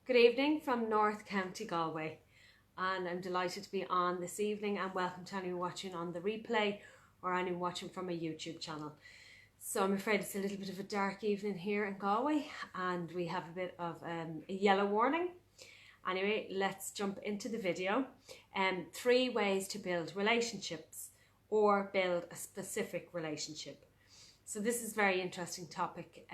Good evening from North County Galway, and I'm delighted to be on this evening, and welcome to anyone watching on the replay or anyone watching from a YouTube channel. So I'm afraid it's a little bit of a dark evening here in Galway, and we have a bit of a yellow warning. Anyway, let's jump into the video. 3 ways to build relationships or build a specific relationship. So this is a very interesting topic.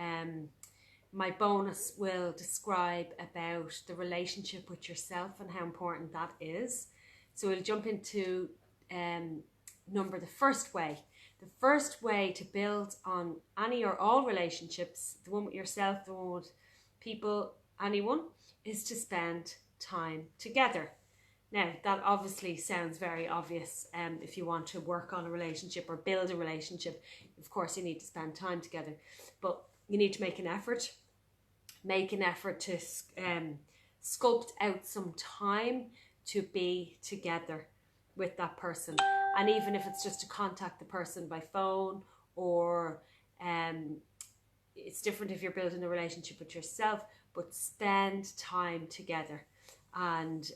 My bonus will describe about the relationship with yourself and how important that is. So we'll jump into the first way. The first way to build on any or all relationships, the one with yourself, the one with people, anyone, is to spend time together. Now, that obviously sounds very obvious. If you want to work on a relationship or build a relationship, of course you need to spend time together. But you need to make an effort. Make an effort to sculpt out some time to be together with that person. And even if it's just to contact the person by phone, or it's different if you're building a relationship with yourself, but spend time together and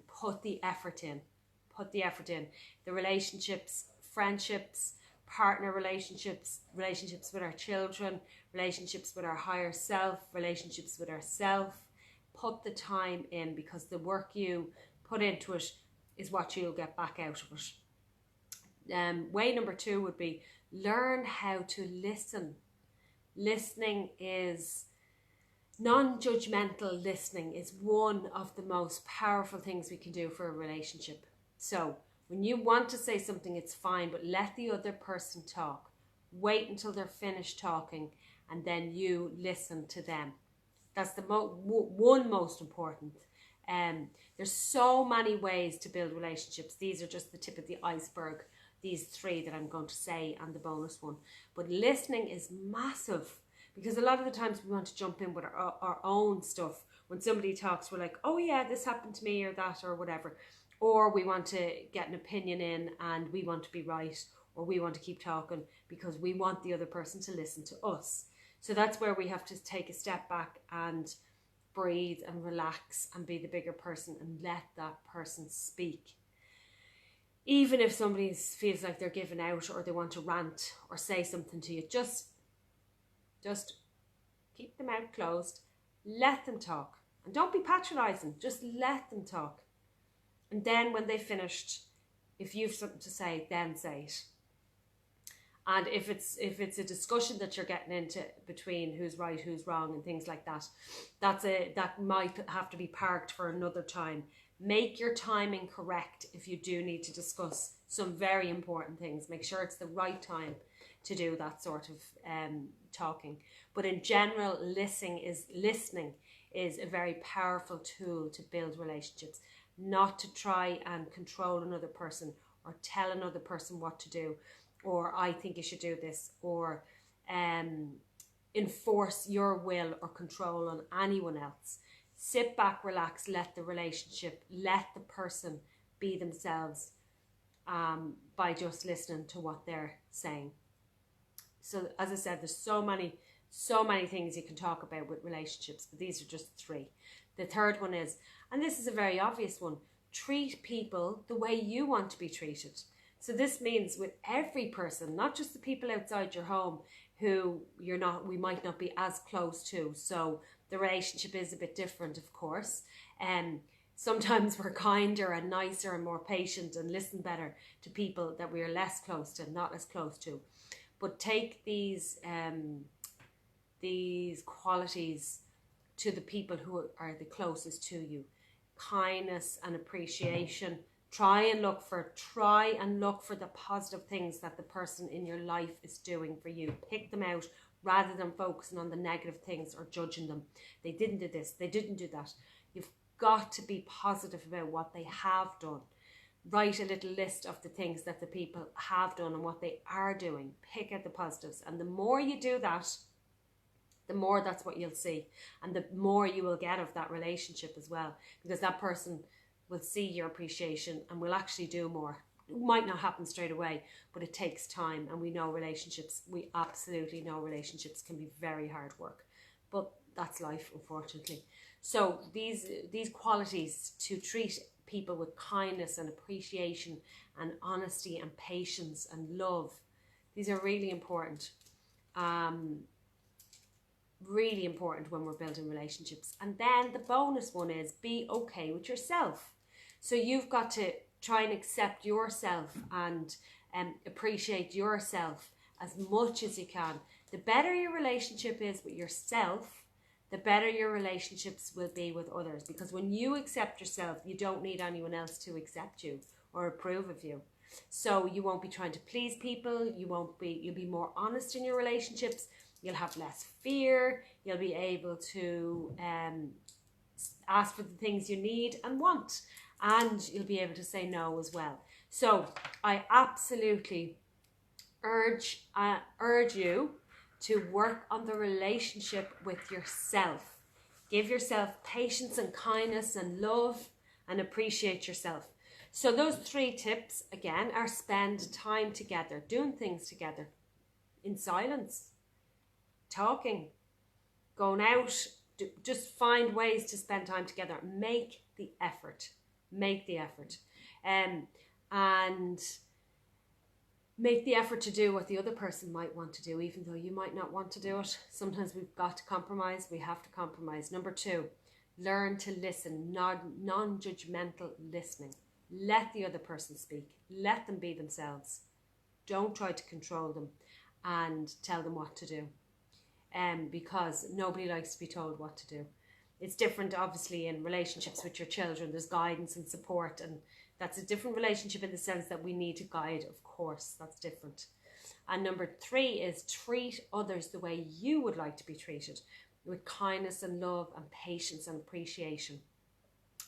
put the effort in. Put the effort in. The relationships, friendships, partner relationships, relationships with our children, relationships with our higher self, relationships with ourselves. Put the time in, because the work you put into it is what you'll get back out of it. Way number 2 would be learn how to listen. Listening is non-judgmental. Listening is one of the most powerful things we can do for a relationship. So when you want to say something, it's fine, but let the other person talk. Wait until they're finished talking, and then you listen to them. That's the one most important. There's so many ways to build relationships. These are just the tip of the iceberg. These 3 that I'm going to say and the bonus one. But listening is massive, because a lot of the times we want to jump in with our own stuff. When somebody talks, we're like, oh yeah, this happened to me, or that, or whatever. Or we want to get an opinion in and we want to be right, or we want to keep talking because we want the other person to listen to us. So that's where we have to take a step back and breathe and relax and be the bigger person and let that person speak. Even if somebody feels like they're giving out, or they want to rant or say something to you, just keep the mouth closed, let them talk. And don't be patronizing, just let them talk. And then when they've finished, if you've something to say, then say it. And if it's a discussion that you're getting into between who's right, who's wrong, and things like that, that might have to be parked for another time. Make your timing correct if you do need to discuss some very important things. Make sure it's the right time to do that sort of talking. But in general, listening is a very powerful tool to build relationships. Not to try and control another person, or tell another person what to do, or I think you should do this, or enforce your will or control on anyone else. Sit back, relax, let the relationship, let the person be themselves by just listening to what they're saying. So as I said, there's so many things you can talk about with relationships, but these are just 3. The third one is, and this is a very obvious one, treat people the way you want to be treated. So this means with every person, not just the people outside your home who we might not be as close to. So the relationship is a bit different, of course. Sometimes we're kinder and nicer and more patient and listen better to people that we are less close to, not as close to. But take these qualities to the people who are the closest to you. Kindness and appreciation. Try and look for the positive things that the person in your life is doing for you. Pick them out rather than focusing on the negative things or judging them. They didn't do this, they didn't do that. You've got to be positive about what they have done. Write a little list of the things that the people have done and what they are doing. Pick out the positives. And the more you do that, the more that's what you'll see. And the more you will get of that relationship as well. Because that person will see your appreciation and will actually do more. It might not happen straight away, but it takes time. And we absolutely know relationships can be very hard work. But that's life, unfortunately. So these qualities, to treat people with kindness and appreciation and honesty and patience and love, these are really important. Really important when we're building relationships. And then the bonus one is be okay with yourself. So you've got to try and accept yourself and appreciate yourself as much as you can. The better your relationship is with yourself, the better your relationships will be with others. Because when you accept yourself, you don't need anyone else to accept you or approve of you. So you won't be trying to please people. You'll be more honest in your relationships. You'll have less fear. You'll be able to ask for the things you need and want. And you'll be able to say no as well. So I absolutely urge you to work on the relationship with yourself. Give yourself patience and kindness and love, and appreciate yourself. So those 3 tips, again, are spend time together, doing things together, in silence, talking, going out. Just find ways to spend time together. Make the effort. Make the effort. And make the effort to do what the other person might want to do, even though you might not want to do it. Sometimes we've got to compromise. We have to compromise. Number 2, learn to listen. Non-judgmental listening. Let the other person speak. Let them be themselves. Don't try to control them and tell them what to do. Because nobody likes to be told what to do. It's different, obviously, in relationships with your children. There's guidance and support, and that's a different relationship in the sense that we need to guide, of course. That's different. And number 3 is treat others the way you would like to be treated, with kindness and love and patience and appreciation.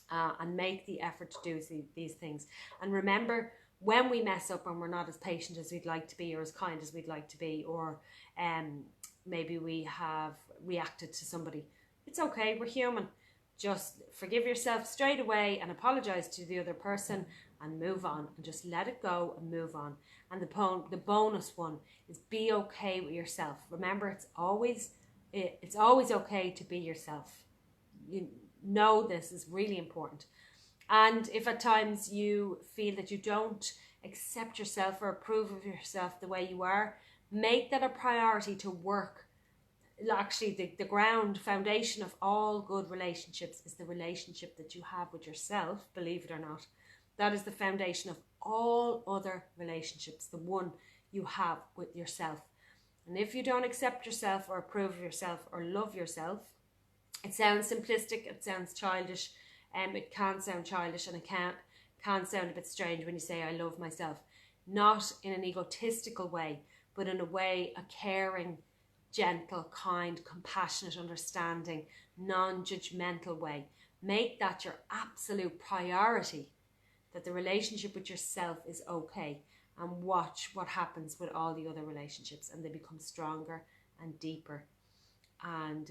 And make the effort to do these things. And remember, when we mess up and we're not as patient as we'd like to be, or as kind as we'd like to be, or maybe we have reacted to somebody, it's okay, we're human. Just forgive yourself straight away and apologize to the other person and move on, and just let it go and move on. And the bonus one is be okay with yourself. Remember, it's always okay to be yourself. You know, this is really important. And if at times you feel that you don't accept yourself or approve of yourself the way you are, make that a priority to work. Actually, the foundation of all good relationships is the relationship that you have with yourself, believe it or not. That is the foundation of all other relationships, the one you have with yourself. And if you don't accept yourself or approve of yourself or love yourself, it sounds simplistic, it sounds childish, it can sound childish, and it can sound a bit strange when you say, I love myself. Not in an egotistical way, but in a way, a caring, gentle, kind, compassionate, understanding, non-judgmental way. Make that your absolute priority, that the relationship with yourself is okay, and watch what happens with all the other relationships, and they become stronger and deeper. And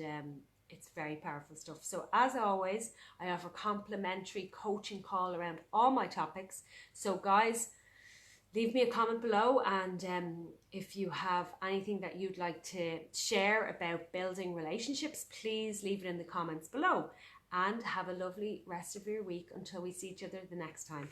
it's very powerful stuff. So as always, I offer complimentary coaching call around all my topics. So guys, leave me a comment below, and if you have anything that you'd like to share about building relationships, please leave it in the comments below. And have a lovely rest of your week until we see each other the next time.